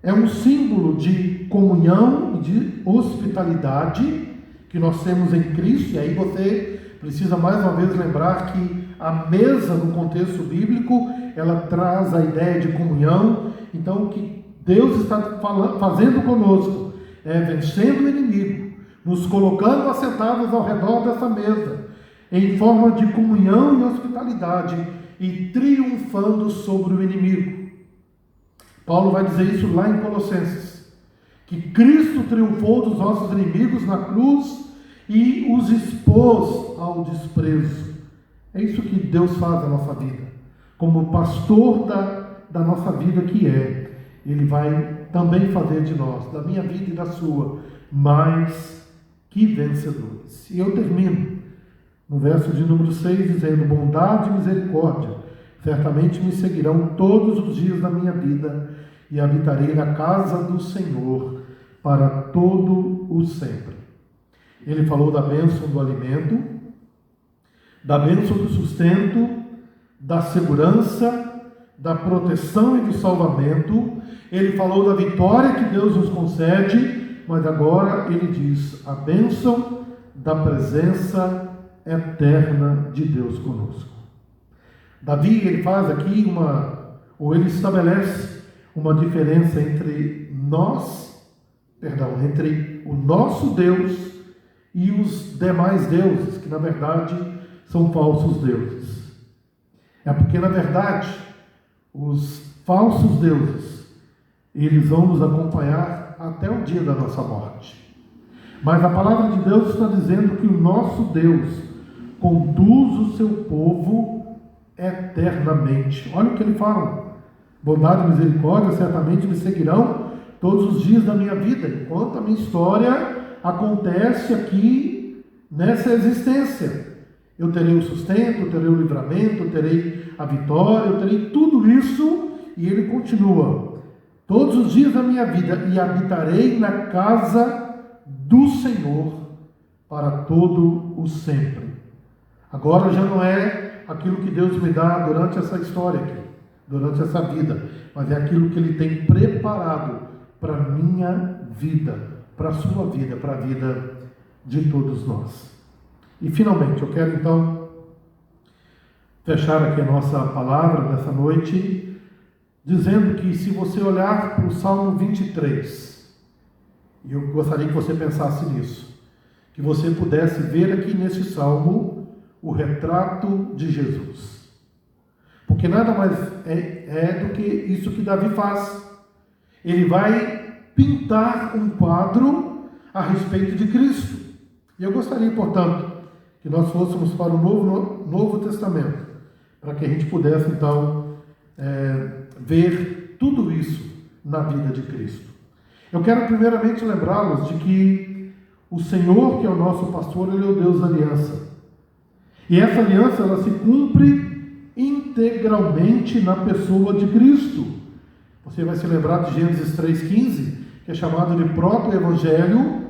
[SPEAKER 3] É um símbolo de comunhão e de hospitalidade que nós temos em Cristo. E aí você precisa mais uma vez lembrar que a mesa, no contexto bíblico, ela traz a ideia de comunhão. Então, o que Deus está fazendo conosco é vencendo o inimigo, nos colocando assentados ao redor dessa mesa, em forma de comunhão e hospitalidade, e triunfando sobre o inimigo. Paulo vai dizer isso lá em Colossenses, que Cristo triunfou dos nossos inimigos na cruz e os expôs ao desprezo. É isso que Deus faz na nossa vida. Como pastor da nossa vida que é, Ele vai também fazer de nós, da minha vida e da sua, mais que vencedores. E eu termino no verso de número 6, dizendo: bondade e misericórdia certamente me seguirão todos os dias da minha vida, e habitarei na casa do Senhor para todo o sempre. Ele falou da bênção do alimento, da bênção do sustento, da segurança, da proteção e do salvamento. Ele falou da vitória que Deus nos concede, mas agora ele diz a bênção da presença eterna de Deus conosco. Davi, ele faz aqui ele estabelece uma diferença entre entre o nosso Deus e os demais deuses, que na verdade são falsos deuses. É porque na verdade os falsos deuses, eles vão nos acompanhar até o dia da nossa morte. Mas a palavra de Deus está dizendo que o nosso Deus conduz o seu povo eternamente. Olha o que ele fala: bondade e misericórdia certamente me seguirão todos os dias da minha vida, enquanto a minha história acontece aqui nessa existência. Eu terei o sustento, eu terei o livramento, eu terei a vitória, eu terei tudo isso. E ele continua: todos os dias da minha vida, e habitarei na casa do Senhor para todo o sempre. Agora já não é aquilo que Deus me dá durante essa história aqui, durante essa vida, mas é aquilo que Ele tem preparado para a minha vida, para a sua vida, para a vida de todos nós. E finalmente, eu quero então fechar aqui a nossa palavra nessa noite, dizendo que se você olhar para o Salmo 23, e eu gostaria que você pensasse nisso, que você pudesse ver aqui nesse Salmo o retrato de Jesus. Porque nada mais é do que isso que Davi faz. Ele vai pintar um quadro a respeito de Cristo. E eu gostaria, portanto, que nós fôssemos para o Novo Testamento, para que a gente pudesse, então, ver tudo isso na vida de Cristo. Eu quero primeiramente lembrá-los de que o Senhor, que é o nosso pastor, Ele é o Deus da aliança. E essa aliança, ela se cumpre integralmente na pessoa de Cristo. Você vai se lembrar de Gênesis 3,15, que é chamado de proto-evangelho,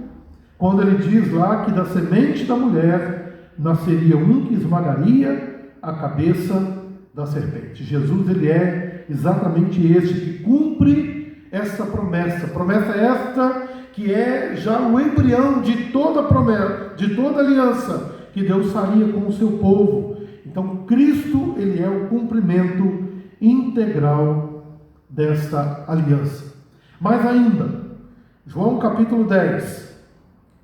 [SPEAKER 3] quando ele diz lá que da semente da mulher nasceria um que esmagaria a cabeça da serpente. Jesus, ele é exatamente este que cumpre essa promessa. Promessa esta que é já o embrião de toda promessa, de toda aliança que Deus faria com o seu povo. Então, Cristo, ele é o cumprimento integral desta aliança. Mais ainda, João capítulo 10,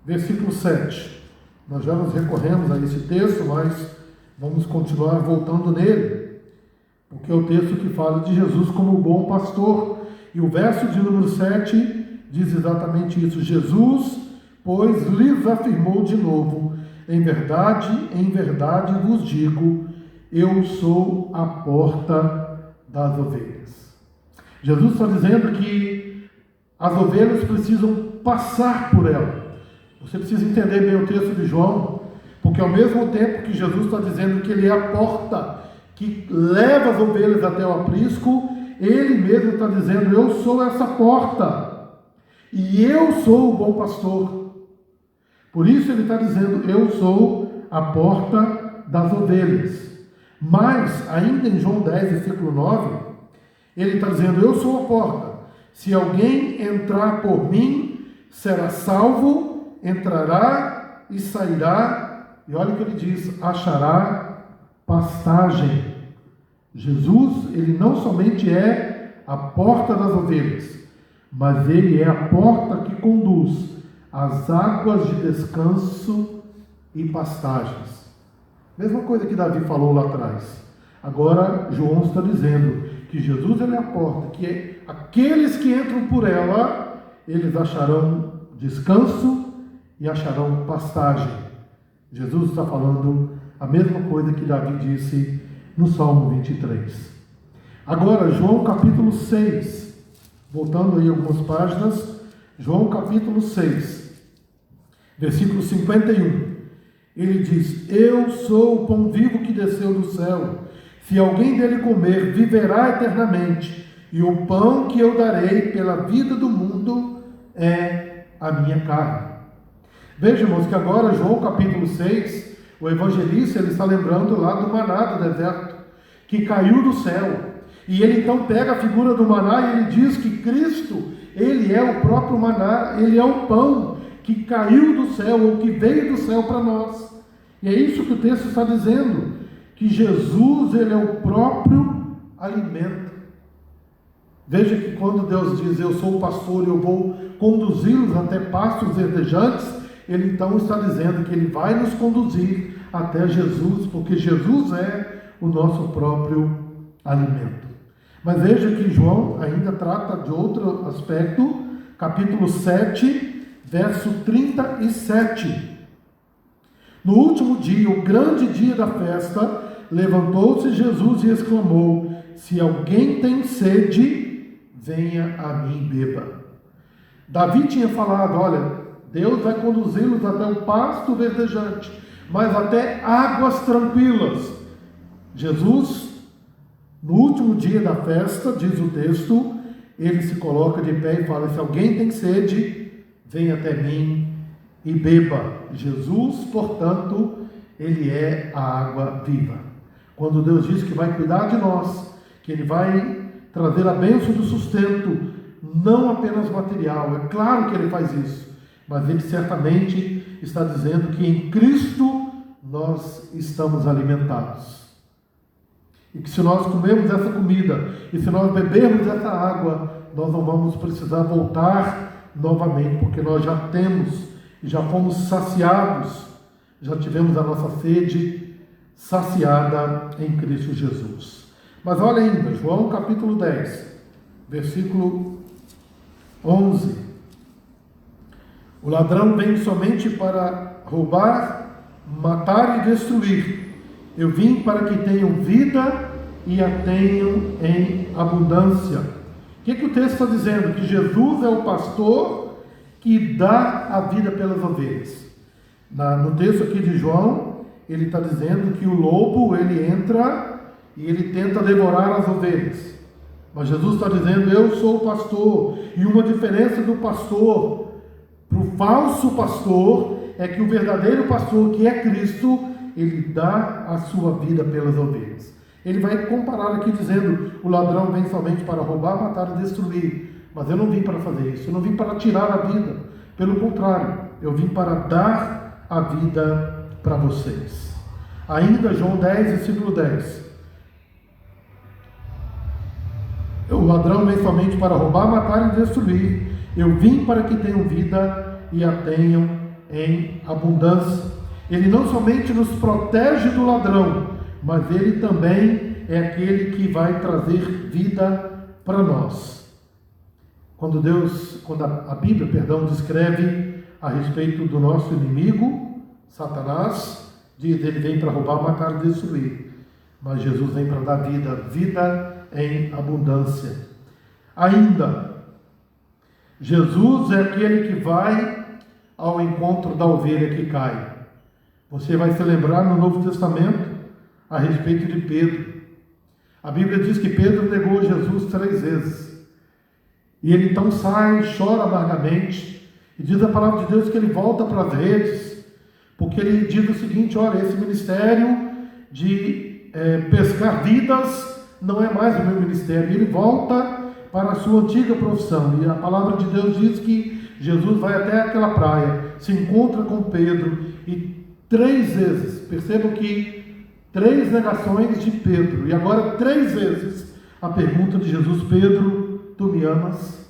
[SPEAKER 3] versículo 7. Nós já nos recorremos a esse texto, mas vamos continuar voltando nele, porque é o texto que fala de Jesus como o bom pastor. E o verso de número 7 diz exatamente isso. Jesus, pois, lhes afirmou de novo: em verdade vos digo, eu sou a porta das ovelhas. Jesus está dizendo que as ovelhas precisam passar por ela. Você precisa entender bem o texto de João, porque ao mesmo tempo que Jesus está dizendo que ele é a porta que leva as ovelhas até o aprisco, ele mesmo está dizendo: eu sou essa porta, e eu sou o bom pastor. Por isso ele está dizendo: eu sou a porta das ovelhas. Mas, ainda em João 10, versículo 9, ele está dizendo: eu sou a porta. Se alguém entrar por mim, será salvo, entrará e sairá, e olha o que ele diz: achará pastagem. Jesus, ele não somente é a porta das ovelhas, mas ele é a porta que conduz às águas de descanso e pastagens. Mesma coisa que Davi falou lá atrás. Agora João está dizendo que Jesus, ele é a porta, que aqueles que entram por ela, eles acharão descanso e acharão pastagem. Jesus está falando a mesma coisa que Davi disse no Salmo 23. Agora, João capítulo 6, voltando aí algumas páginas, João capítulo 6, versículo 51, ele diz: eu sou o pão vivo que desceu do céu, se alguém dele comer, viverá eternamente, e o pão que eu darei pela vida do mundo é a minha carne. Veja, irmãos, que agora João capítulo 6, o evangelista, ele está lembrando lá do maná do deserto, que caiu do céu. E ele então pega a figura do maná e ele diz que Cristo, ele é o próprio maná, ele é o pão que caiu do céu, ou que veio do céu para nós. E é isso que o texto está dizendo, que Jesus, ele é o próprio alimento. Veja que quando Deus diz: eu sou o pastor e eu vou conduzi-los até pastos verdejantes, ele então está dizendo que ele vai nos conduzir até Jesus, porque Jesus é o nosso próprio alimento. Mas veja que João ainda trata de outro aspecto, capítulo 7, verso 37. No último dia, o grande dia da festa, levantou-se Jesus e exclamou: se alguém tem sede, venha a mim e beba. Davi tinha falado: olha, Deus vai conduzi-los até o pasto verdejante, mas até águas tranquilas. Jesus, no último dia da festa, diz o texto, ele se coloca de pé e fala: se alguém tem sede, venha até mim e beba. Jesus, portanto, ele é a água viva. Quando Deus diz que vai cuidar de nós, que ele vai trazer a bênção do sustento, não apenas material, é claro que ele faz isso, mas ele certamente está dizendo que em Cristo nós estamos alimentados. E que se nós comermos essa comida, e se nós bebermos essa água, nós não vamos precisar voltar novamente, porque nós já temos, e já fomos saciados, já tivemos a nossa sede saciada em Cristo Jesus. Mas olha ainda, João capítulo 10, versículo 11. O ladrão vem somente para roubar, matar e destruir. Eu vim para que tenham vida e a tenham em abundância. O que o texto está dizendo? Que Jesus é o pastor que dá a vida pelas ovelhas. No texto aqui de João, ele está dizendo que o lobo, ele entra e ele tenta devorar as ovelhas. Mas Jesus está dizendo: eu sou o pastor. E uma diferença do pastor para o falso pastor é que o verdadeiro pastor, que é Cristo, ele dá a sua vida pelas ovelhas. Ele vai comparar aqui dizendo: o ladrão vem somente para roubar, matar e destruir. Mas eu não vim para fazer isso, eu não vim para tirar a vida. Pelo contrário, eu vim para dar a vida para vocês. Ainda João 10, versículo 10. O ladrão vem somente para roubar, matar e destruir. Eu vim para que tenham vida e a tenham em abundância. Ele não somente nos protege do ladrão, mas ele também é aquele que vai trazer vida para nós. Quando a Bíblia, descreve a respeito do nosso inimigo, Satanás, diz ele vem para roubar, matar e destruir. Mas Jesus vem para dar vida, vida em abundância. Ainda, Jesus é aquele que vai ao encontro da ovelha que cai. Você vai se lembrar no Novo Testamento a respeito de Pedro. A Bíblia diz que Pedro negou Jesus 3 vezes. E ele então sai, chora amargamente, e diz a palavra de Deus que ele volta para as redes, porque ele diz o seguinte: olha, esse ministério de pescar vidas não é mais o meu ministério. E ele volta para a sua antiga profissão. E a palavra de Deus diz que Jesus vai até aquela praia, se encontra com Pedro, e 3 vezes, percebam que 3 negações de Pedro, e agora 3 vezes a pergunta de Jesus: Pedro, tu me amas?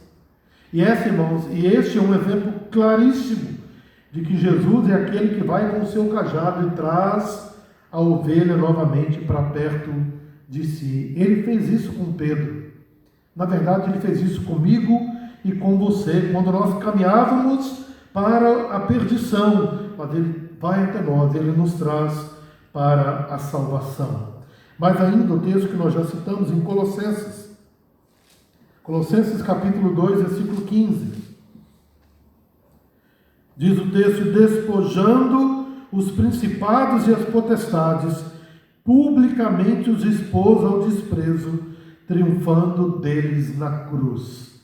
[SPEAKER 3] E irmãos, este é um exemplo claríssimo de que Jesus é aquele que vai com o seu cajado e traz a ovelha novamente para perto de si. Ele fez isso com Pedro. Na verdade, ele fez isso comigo e com você, quando nós caminhávamos para a perdição, mas ele vai até nós, ele nos traz para a salvação. Mas ainda o texto que nós já citamos em Colossenses capítulo 2, versículo 15. Diz o texto: despojando os principados e as potestades, publicamente os expôs ao desprezo, triunfando deles na cruz.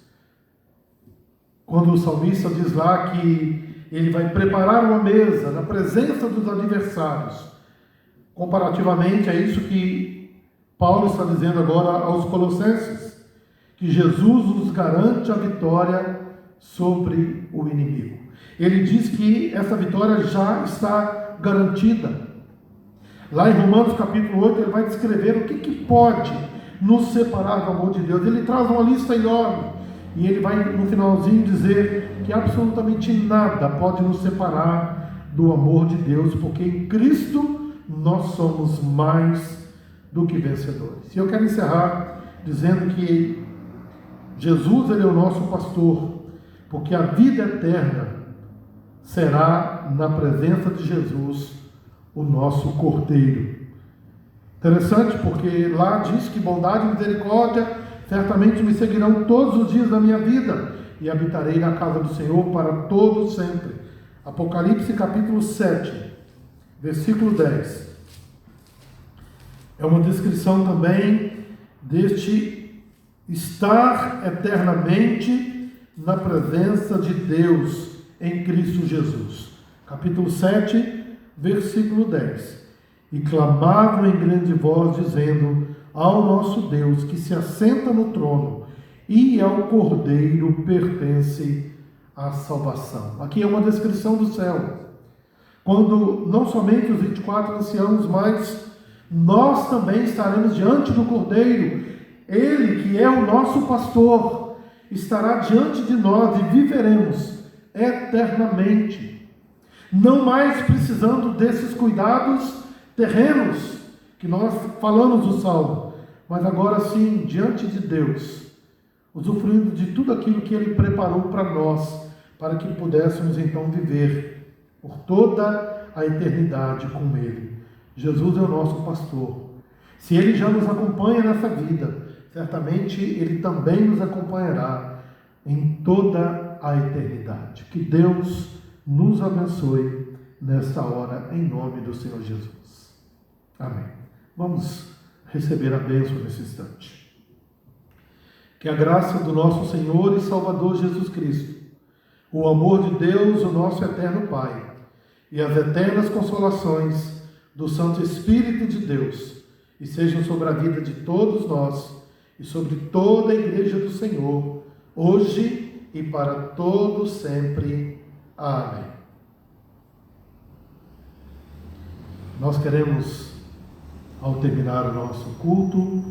[SPEAKER 3] Quando o salmista diz lá que ele vai preparar uma mesa na presença dos adversários, comparativamente a isso que Paulo está dizendo agora aos Colossenses, que Jesus nos garante a vitória sobre o inimigo. Ele diz que essa vitória já está garantida. Lá em Romanos capítulo 8, ele vai descrever o que pode nos separar do amor de Deus. Ele traz uma lista enorme, e ele vai no finalzinho dizer que absolutamente nada pode nos separar do amor de Deus, porque em Cristo nós somos mais do que vencedores. E eu quero encerrar dizendo que Jesus, ele é o nosso pastor, porque a vida eterna será na presença de Jesus, o nosso Cordeiro. Interessante, porque lá diz que bondade e misericórdia certamente me seguirão todos os dias da minha vida, e habitarei na casa do Senhor para todo sempre. Apocalipse capítulo 7, versículo 10. É uma descrição também deste estar eternamente na presença de Deus em Cristo Jesus. Capítulo 7, versículo 10. E clamavam em grande voz, dizendo: ao nosso Deus que se assenta no trono e ao Cordeiro pertence a salvação. Aqui é uma descrição do céu, quando não somente os 24 anciãos, mas nós também estaremos diante do Cordeiro. Ele, que é o nosso pastor, estará diante de nós e viveremos eternamente, não mais precisando desses cuidados terrenos que nós falamos do Salmo, mas agora sim, diante de Deus, usufruindo de tudo aquilo que Ele preparou para nós, para que pudéssemos então viver por toda a eternidade com Ele. Jesus é o nosso pastor. Se Ele já nos acompanha nessa vida, certamente Ele também nos acompanhará em toda a eternidade. Que Deus nos abençoe nesta hora, em nome do Senhor Jesus. Amém. Vamos receber a bênção nesse instante. Que a graça do nosso Senhor e Salvador Jesus Cristo, o amor de Deus, o nosso eterno Pai, e as eternas consolações do Santo Espírito de Deus, e sejam sobre a vida de todos nós e sobre toda a Igreja do Senhor, hoje e para todos sempre. Amém. Nós queremos, ao terminar o nosso culto,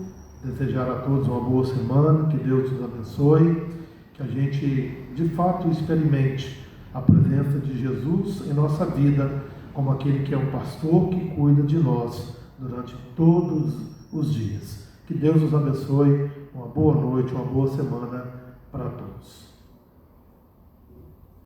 [SPEAKER 3] desejar a todos uma boa semana, que Deus nos abençoe, que a gente de fato experimente a presença de Jesus em nossa vida, como aquele que é um pastor que cuida de nós durante todos os dias. Que Deus os abençoe. Uma boa noite, uma boa semana para todos.